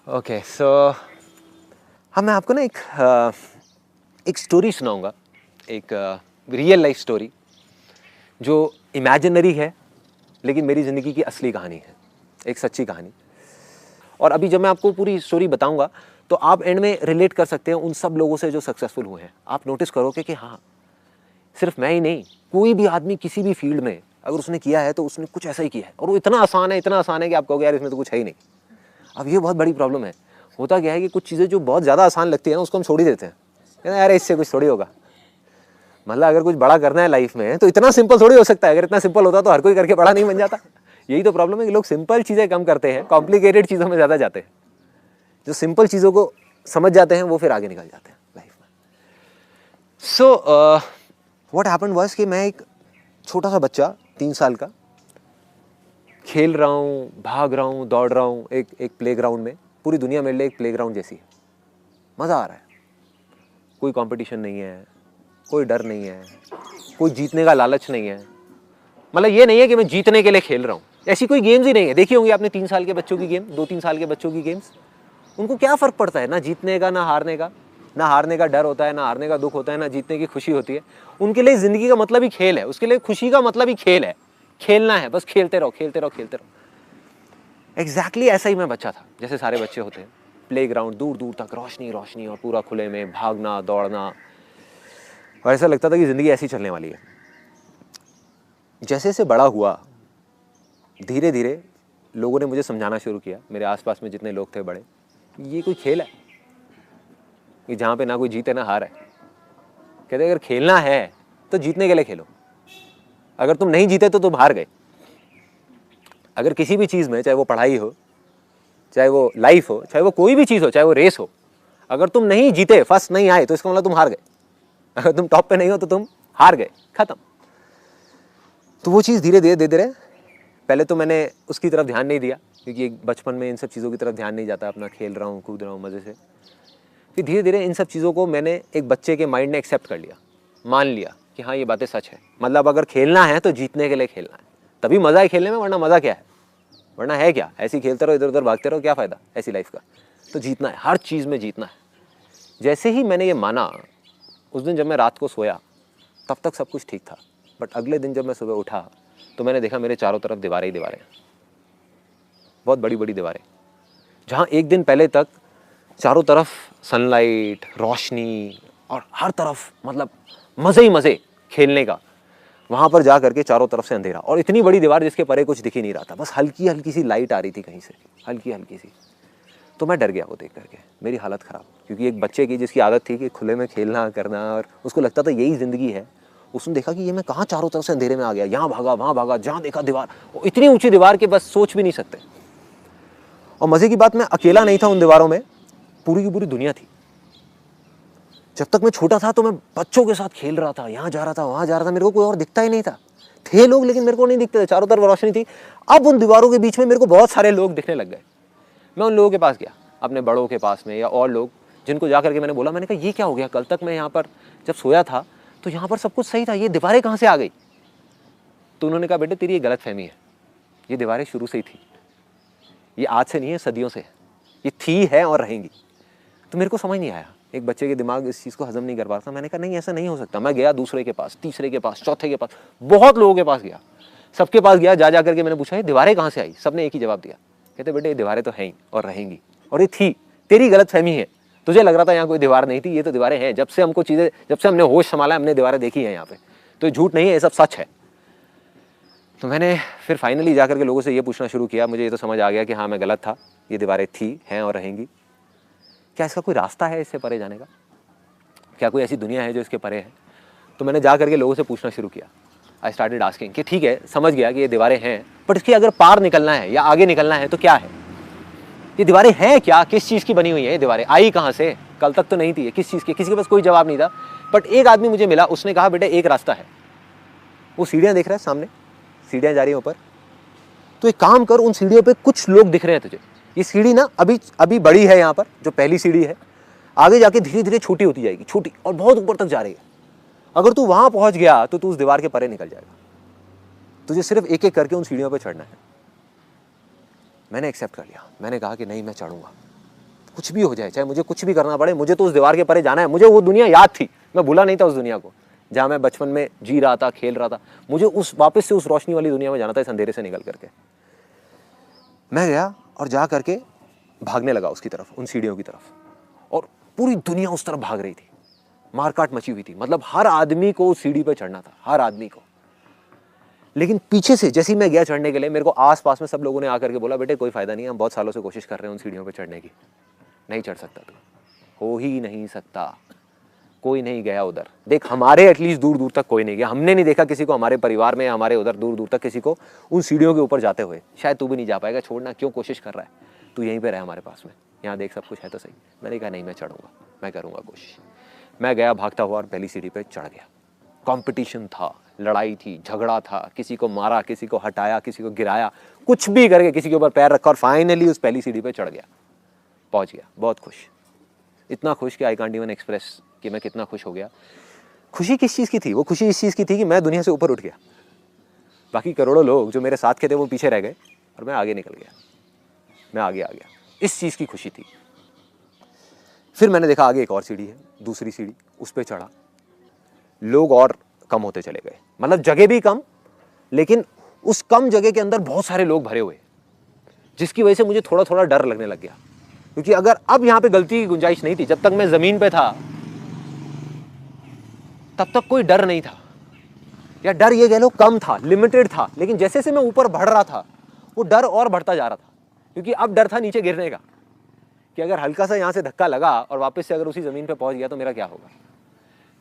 Okay so हाँ, मैं आपको ना एक स्टोरी सुनाऊंगा, एक रियल लाइफ स्टोरी जो इमेजिनरी है लेकिन मेरी ज़िंदगी की असली कहानी है, एक सच्ची कहानी। और अभी जब मैं आपको पूरी स्टोरी बताऊंगा तो आप एंड में रिलेट कर सकते हैं उन सब लोगों से जो सक्सेसफुल हुए हैं। आप नोटिस करोगे कि हाँ, सिर्फ मैं ही नहीं, कोई भी आदमी किसी भी फील्ड में अगर उसने किया है तो उसने कुछ ऐसा ही किया है, और वो इतना आसान है कि आप कहोगे यार इसमें तो कुछ है ही नहीं। अब ये बहुत बड़ी प्रॉब्लम है। होता क्या है कि कुछ चीज़ें जो बहुत ज़्यादा आसान लगती है ना, उसको हम छोड़ ही देते हैं। कहते हैं यार इससे कुछ थोड़ी होगा। मतलब अगर कुछ बड़ा करना है लाइफ में तो इतना सिंपल थोड़ी हो सकता है। अगर इतना सिंपल होता तो हर कोई करके बड़ा नहीं बन जाता। यही तो प्रॉब्लम है कि लोग सिंपल चीज़ें कम करते हैं, कॉम्प्लिकेटेड चीज़ों में ज़्यादा जाते हैं। जो सिंपल चीज़ों को समझ जाते हैं वो फिर आगे निकल जाते हैं लाइफ में। सो व्हाट हैपेंड वाज कि मैं एक छोटा सा बच्चा 3 साल का खेल रहा हूँ, भाग रहा हूँ, दौड़ रहा हूँ एक प्लेग्राउंड में। पूरी दुनिया मेरे लिए एक प्लेग्राउंड जैसी है। मज़ा आ रहा है, कोई कंपटीशन नहीं है, कोई डर नहीं है, कोई जीतने का लालच नहीं है। मतलब ये नहीं है कि मैं जीतने के लिए खेल रहा हूँ, ऐसी कोई गेम्स ही नहीं है। देखी होंगी आपने 3 साल के बच्चों की गेम, 2-3 साल के बच्चों की गेम्स। उनको क्या फ़र्क पड़ता है, ना जीतने का ना हारने का। ना हारने का डर होता है, ना हारने का दुख होता है, ना जीतने की खुशी होती है। उनके लिए ज़िंदगी का मतलब ही खेल है, उसके लिए खुशी का मतलब ही खेल है। खेलना है, बस खेलते रहो, खेलते रहो, खेलते रहो। एग्जैक्टली ऐसा ही मैं बच्चा था जैसे सारे बच्चे होते हैं। प्लेग्राउंड, दूर दूर तक रोशनी रोशनी और पूरा खुले में भागना दौड़ना, और ऐसा लगता था कि ज़िंदगी ऐसी चलने वाली है। जैसे जैसे बड़ा हुआ, धीरे धीरे लोगों ने मुझे समझाना शुरू किया, मेरे आसपास में जितने लोग थे बड़े, ये कोई खेल है कि जहाँ पे ना कोई जीते ना हार है। कहते अगर खेलना है तो जीतने के लिए खेलो, अगर तुम नहीं जीते तो तुम हार गए। अगर किसी भी चीज़ में, चाहे वो पढ़ाई हो, चाहे वो लाइफ हो, चाहे वो कोई भी चीज़ हो, चाहे वो रेस हो, अगर तुम नहीं जीते, फर्स्ट नहीं आए, तो इसका मतलब तुम हार गए। अगर तुम टॉप पे नहीं हो तो तुम हार गए, खत्म। तो वो चीज़ धीरे धीरे धीरे, पहले तो मैंने उसकी तरफ ध्यान नहीं दिया क्योंकि बचपन में इन सब चीज़ों की तरफ ध्यान नहीं जाता, अपना खेल रहा हूँ, कूद रहा हूँ मज़े से। फिर धीरे धीरे इन सब चीज़ों को मैंने एक बच्चे के माइंड ने एक्सेप्ट कर लिया, मान लिया कि हाँ ये बातें सच है। मतलब अगर खेलना है तो जीतने के लिए खेलना है, तभी मज़ा है खेलने में, वरना मज़ा क्या है, वरना है क्या, ऐसे ही खेलते रहो, इधर उधर भागते रहो, क्या फ़ायदा ऐसी लाइफ का। तो जीतना है, हर चीज़ में जीतना है। जैसे ही मैंने ये माना, उस दिन जब मैं रात को सोया तब तक सब कुछ ठीक था। बट अगले दिन जब मैं सुबह उठा तो मैंने देखा मेरे चारों तरफ दीवारें ही दीवारें, बहुत बड़ी बड़ी दीवारें। जहाँ एक दिन पहले तक चारों तरफ सनलाइट, रोशनी और हर तरफ मतलब मज़े ही मज़े खेलने का, वहाँ पर जा करके चारों तरफ से अंधेरा और इतनी बड़ी दीवार जिसके परे कुछ दिख ही नहीं रहा था, बस हल्की हल्की सी लाइट आ रही थी कहीं से, हल्की हल्की सी। तो मैं डर गया वो देख करके, मेरी हालत ख़राब, क्योंकि एक बच्चे की जिसकी आदत थी कि खुले में खेलना करना और उसको लगता था यही ज़िंदगी है, उसने देखा कि ये मैं कहाँ चारों तरफ से अंधेरे में आ गया, यहाँ भागा वहाँ भागा, जहाँ देखा दीवार, वो इतनी ऊंची दीवार के बस सोच भी नहीं सकते। और मज़े की बात, मैं अकेला नहीं था उन दीवारों में, पूरी की पूरी दुनिया थी। जब तक मैं छोटा था तो मैं बच्चों के साथ खेल रहा था, यहाँ जा रहा था वहाँ जा रहा था, मेरे को कोई और दिखता ही नहीं था। थे लोग लेकिन मेरे को नहीं दिखते थे, चारों तरफ रोशनी थी। अब उन दीवारों के बीच में मेरे को बहुत सारे लोग दिखने लग गए। मैं उन लोगों के पास गया, अपने बड़ों के पास में या और लोग जिनको जा करके मैंने बोला, मैंने कहा ये क्या हो गया, कल तक मैं यहाँ पर जब सोया था तो यहाँ पर सब कुछ सही था, ये दीवारें कहाँ से आ गई। तो उन्होंने कहा बेटे तेरी ये गलतफहमी है, ये दीवारें शुरू से ही थी, ये आज से नहीं है, सदियों से है, ये थी है और रहेंगी। तो मेरे को समझ नहीं आया, एक बच्चे के दिमाग इस चीज़ को हजम नहीं कर पा रहा था। मैंने कहा नहीं ऐसा नहीं हो सकता। मैं गया दूसरे के पास, तीसरे के पास, चौथे के पास, बहुत लोगों के पास गया, सबके पास गया, जा करके मैंने पूछा ये दीवारें कहाँ से आई। सबने एक ही जवाब दिया, कहते बेटे ये दीवारें तो हैं ही और रहेंगी, और ये थी, तेरी गलतफहमी है, तुझे लग रहा था यहाँ कोई दीवार नहीं थी, ये तो दीवारें हैं। जब से हमको चीज़ें, जब से हमने होश संभाला हमने दीवारें देखी हैं यहाँ पे, तो ये झूठ नहीं है, ये सब सच है। तो मैंने फिर फाइनली जाकर के लोगों से ये पूछना शुरू किया, मुझे ये तो समझ आ गया कि हाँ मैं गलत था, ये दीवारें थी, हैं और रहेंगी। क्या इसका कोई रास्ता है इससे परे जाने का, क्या कोई ऐसी दुनिया है जो इसके परे है। तो मैंने जा करके लोगों से पूछना शुरू किया। आई स्टार्टेड आस्किंग कि ठीक है समझ गया कि ये दीवारें हैं, बट इसकी अगर पार निकलना है या आगे निकलना है तो क्या है, ये दीवारें हैं क्या, किस चीज़ की बनी हुई है ये दीवारें, आई कहाँ से, कल तक तो नहीं थी, किस चीज़ की। किसी के पास कोई जवाब नहीं था। बट एक आदमी मुझे मिला, उसने कहा बेटे एक रास्ता है, वो सीढ़ियाँ देख रहा है सामने, सीढ़ियाँ जा रही हैं ऊपर, तो एक काम कर, उन सीढ़ियों पे कुछ लोग दिख रहे हैं तुझे। ये सीढ़ी ना अभी बड़ी है, यहाँ पर जो पहली सीढ़ी है आगे जाके धीरे धीरे छोटी होती जाएगी, छोटी और बहुत ऊपर तक जा रही है। अगर तू वहां पहुंच गया तो तू उस दीवार के परे निकल जाएगा, तुझे सिर्फ एक एक करके उन सीढ़ियों पे चढ़ना है। मैंने एक्सेप्ट कर लिया, मैंने कहा कि नहीं मैं चढ़ूंगा, कुछ भी हो जाए, चाहे मुझे कुछ भी करना पड़े, मुझे तो उस दीवार के परे जाना है। मुझे वो दुनिया याद थी, मैं भूला नहीं था उस दुनिया को जहाँ मैं बचपन में जी रहा था, खेल रहा था। मुझे वापस से उस रोशनी वाली दुनिया में जाना था, इस अंधेरे से निकल करके। मैं गया और जा करके भागने लगा उसकी तरफ, उन सीढ़ियों की तरफ, और पूरी दुनिया उस तरफ भाग रही थी। मारकाट मची हुई थी, मतलब हर आदमी को उस सीढ़ी पर चढ़ना था, हर आदमी को। लेकिन पीछे से जैसे ही मैं गया चढ़ने के लिए, मेरे को आस पास में सब लोगों ने आकर के बोला, बेटे कोई फायदा नहीं है, हम बहुत सालों से कोशिश कर रहे हैं उन सीढ़ियों पर चढ़ने की, नहीं चढ़ सकता तू, हो ही नहीं सकता, कोई नहीं गया उधर। देख, हमारे एटलीस्ट दूर दूर तक कोई नहीं गया, हमने नहीं देखा किसी को हमारे परिवार में, हमारे उधर दूर दूर तक किसी को उन सीढ़ियों के ऊपर जाते हुए। शायद तू भी नहीं जा पाएगा, छोड़ना, क्यों कोशिश कर रहा है, तू यहीं पे रहे हमारे पास में, यहाँ देख सब कुछ है तो सही। मैंने कहा नहीं, मैं चढ़ूंगा, मैं करूँगा कोशिश। मैं गया भागता हुआ और पहली सीढ़ी पर चढ़ गया। कॉम्पिटिशन था, लड़ाई थी, झगड़ा था, किसी को मारा, किसी को हटाया, किसी को गिराया, कुछ भी करके किसी के ऊपर पैर रखा, और फाइनली उस पहली सीढ़ी पर चढ़ गया, पहुंच गया। बहुत खुश, इतना खुश कि आई कांट इवन एक्सप्रेस कि मैं कितना खुश हो गया। खुशी किस चीज़ की थी? वो खुशी इस चीज़ की थी कि मैं दुनिया से ऊपर उठ गया। बाकी करोड़ों लोग जो मेरे साथ के थे वो पीछे रह गए और मैं आगे निकल गया, मैं आगे आ गया। इस चीज़ की खुशी थी। फिर मैंने देखा आगे एक और सीढ़ी है, दूसरी सीढ़ी, उस पर चढ़ा। लोग और कम होते चले गए, मतलब जगह भी कम, लेकिन उस कम जगह के अंदर बहुत सारे लोग भरे हुए, जिसकी वजह से मुझे थोड़ा थोड़ा डर लगने लग गया। क्योंकि अगर अब यहां पे गलती की गुंजाइश नहीं थी, जब तक मैं जमीन पे था तब तक कोई डर नहीं था, या डर ये कह लो कम था, लिमिटेड था। लेकिन जैसे जैसे मैं ऊपर बढ़ रहा था, वो डर और बढ़ता जा रहा था, क्योंकि अब डर था नीचे गिरने का, कि अगर हल्का सा यहां से धक्का लगा और वापस से अगर उसी जमीन पे पहुंच गया तो मेरा क्या होगा।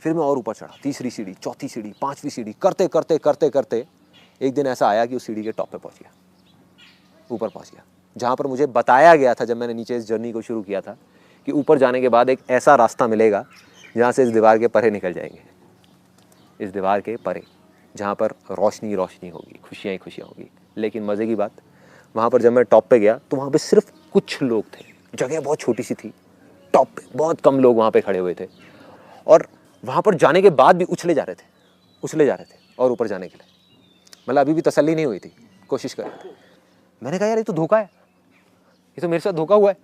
फिर मैं और ऊपर चढ़ा, तीसरी सीढ़ी, चौथी सीढ़ी, पांचवी सीढ़ी, करते करते करते करते एक दिन ऐसा आया कि उस सीढ़ी के टॉप पे पहुंच गया, ऊपर पहुंच गया, जहां पर मुझे बताया गया था जब मैंने नीचे इस जर्नी को शुरू किया था कि ऊपर जाने के बाद एक ऐसा रास्ता मिलेगा जहां से इस दीवार के परे निकल जाएंगे, इस दीवार के परे, जहां पर रोशनी रोशनी होगी, खुशियां ही खुशियां होगी। लेकिन मज़े की बात, वहां पर जब मैं टॉप पे गया तो वहां पे सिर्फ कुछ लोग थे, जगह बहुत छोटी सी थी, टॉप पे बहुत कम लोग वहां पे खड़े हुए थे, और वहां पर जाने के बाद भी उछले जा रहे थे और ऊपर जाने के लिए, मतलब अभी भी तसल्ली नहीं हुई थी, कोशिश कर रहे थे। मैंने कहा यार ये तो धोखा है, ये तो मेरे साथ धोखा हुआ है।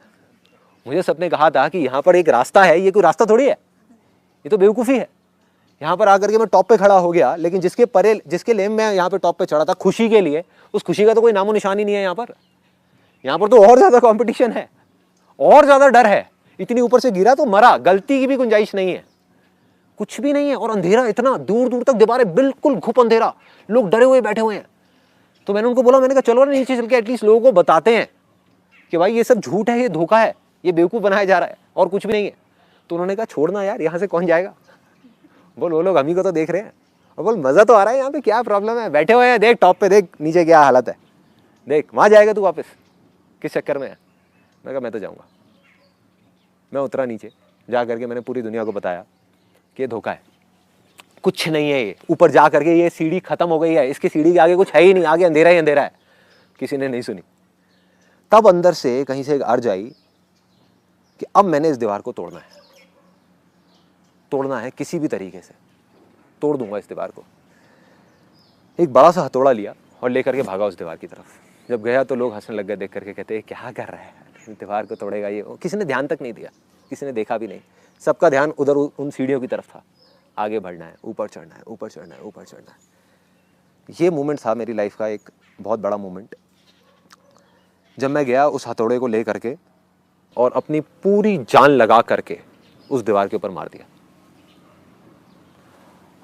मुझे सबने कहा था कि यहाँ पर एक रास्ता है, ये कोई रास्ता थोड़ी है, ये तो बेवकूफ़ी है। यहाँ पर आकर के मैं टॉप पे खड़ा हो गया, लेकिन जिसके लिए मैं यहाँ पे टॉप पे चढ़ा था खुशी के लिए, उस खुशी का तो कोई नामो निशान ही नहीं है यहाँ पर तो और ज़्यादा कॉम्पिटिशन है, और ज़्यादा डर है। इतनी ऊपर से गिरा तो मरा, गलती की भी गुंजाइश नहीं है, कुछ भी नहीं है, और अंधेरा इतना, दूर दूर तक दीवारें, बिल्कुल घुप अंधेरा, लोग डरे हुए बैठे हुए हैं। तो मैंने उनको बोला, मैंने कहा चलो ना नीचे चल के एटलीस्ट लोगों को बताते हैं कि भाई ये सब झूठ है, ये धोखा है, ये बेवकूफ़ बनाया जा रहा है और कुछ भी नहीं है। तो उन्होंने कहा छोड़ना यार, यहाँ से कौन जाएगा, बोल वो लोग हम ही को तो देख रहे हैं, और बोल मज़ा तो आ रहा है यहाँ पे, क्या प्रॉब्लम है, बैठे हुए हैं, देख टॉप पे, देख नीचे क्या हालत है, देख वहाँ जाएगा तू वापस, किस चक्कर में है। मैं कहा मैं तो जाऊँगा। मैं उतरा नीचे, जा करके मैंने पूरी दुनिया को बताया कि ये धोखा है, कुछ नहीं है, ये ऊपर जा करके ये सीढ़ी खत्म हो गई है, इसकी सीढ़ी के आगे कुछ है ही नहीं, आगे अंधेरा ही अंधेरा है। किसी ने नहीं सुनी। तब अंदर से कहीं से एक अर्ज आई कि अब मैंने इस दीवार को तोड़ना है, किसी भी तरीके से तोड़ दूंगा इस दीवार को। एक बड़ा सा हथौड़ा लिया और लेकर के भागा उस दीवार की तरफ। जब गया तो लोग हंसने लग गए, देख करके कहते क्या कर रहा है, दीवार को तोड़ेगा ये। किसी ने ध्यान तक नहीं दिया, किसी ने देखा भी नहीं, सबका ध्यान उधर उन सीढ़ियों की तरफ था। आगे बढ़ना है, ऊपर चढ़ना है, ऊपर चढ़ना है, ऊपर चढ़ना है। ये मोमेंट था मेरी लाइफ का एक बहुत बड़ा मोमेंट, जब मैं गया उस हथौड़े को ले करके और अपनी पूरी जान लगा करके उस दीवार के ऊपर मार दिया।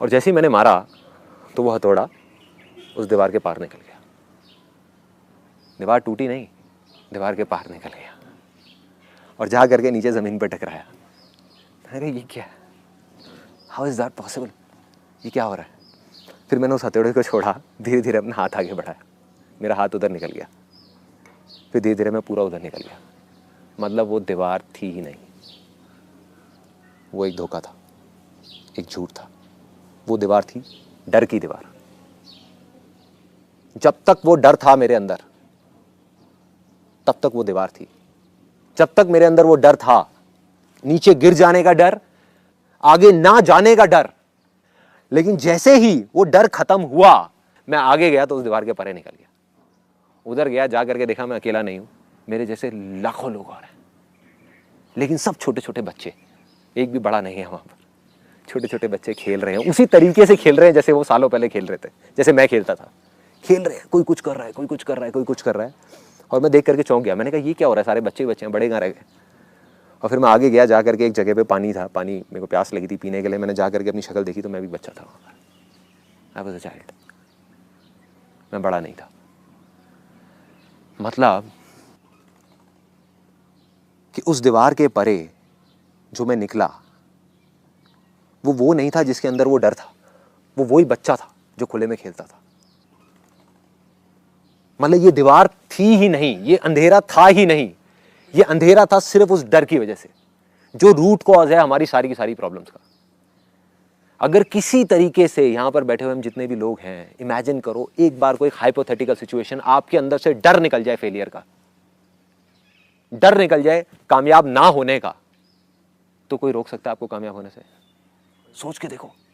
और जैसे ही मैंने मारा तो वो हथौड़ा उस दीवार के पार निकल गया। दीवार टूटी नहीं, दीवार के पार निकल गया और जा करके नीचे ज़मीन पर टकराया। अरे ये क्या है, हाउ इज़ दैट पॉसिबल, ये क्या हो रहा है। फिर मैंने उस हथौड़े को छोड़ा, धीरे धीरे अपना हाथ आगे बढ़ाया, मेरा हाथ उधर निकल गया, फिर धीरे धीरे मैं पूरा उधर निकल गया। मतलब वो दीवार थी ही नहीं, वो एक धोखा था, एक झूठ था। वो दीवार थी डर की दीवार। जब तक वो डर था मेरे अंदर तब तक वो दीवार थी। जब तक मेरे अंदर वो डर था, नीचे गिर जाने का डर, आगे ना जाने का डर, लेकिन जैसे ही वो डर खत्म हुआ, मैं आगे गया तो उस दीवार के परे निकल गया। उधर गया, जा करके देखा मैं अकेला नहीं हूं, मेरे जैसे लाखों लोग और हैं। लेकिन सब छोटे छोटे बच्चे, एक भी बड़ा नहीं है वहाँ पर। छोटे छोटे बच्चे खेल रहे हैं, उसी तरीके से खेल रहे हैं जैसे वो सालों पहले खेल रहे थे, जैसे मैं खेलता था। खेल रहे हैं, कोई कुछ कर रहा है, कोई कुछ कर रहा है, कोई कुछ कर रहा है। और मैं देख करके चौंक गया। मैंने कहा ये क्या हो रहा है, सारे बच्चे बच्चे हैं, बड़े कहाँ रह गए। और फिर मैं आगे गया, जा करके एक जगह पे पानी था, पानी मेरे को प्यास लगी थी पीने के लिए। मैंने जा करके अपनी शक्ल देखी तो मैं भी बच्चा था वहाँ पर। आई वाज अ चाइल्ड, मैं बड़ा नहीं था। मतलब कि उस दीवार के परे जो मैं निकला, वो नहीं था जिसके अंदर वो डर था, वो वही बच्चा था जो खुले में खेलता था। मतलब ये दीवार थी ही नहीं, ये अंधेरा था ही नहीं, ये अंधेरा था सिर्फ उस डर की वजह से, जो रूट कॉज है हमारी सारी की सारी प्रॉब्लम्स का। अगर किसी तरीके से यहां पर बैठे हुए हम जितने भी लोग हैं, इमेजिन करो एक बार कोई हाइपोथेटिकल सिचुएशन, आपके अंदर से डर निकल जाए फेलियर का, डर निकल जाए कामयाब ना होने का, तो कोई रोक सकता है आपको कामयाब होने से? सोच के देखो।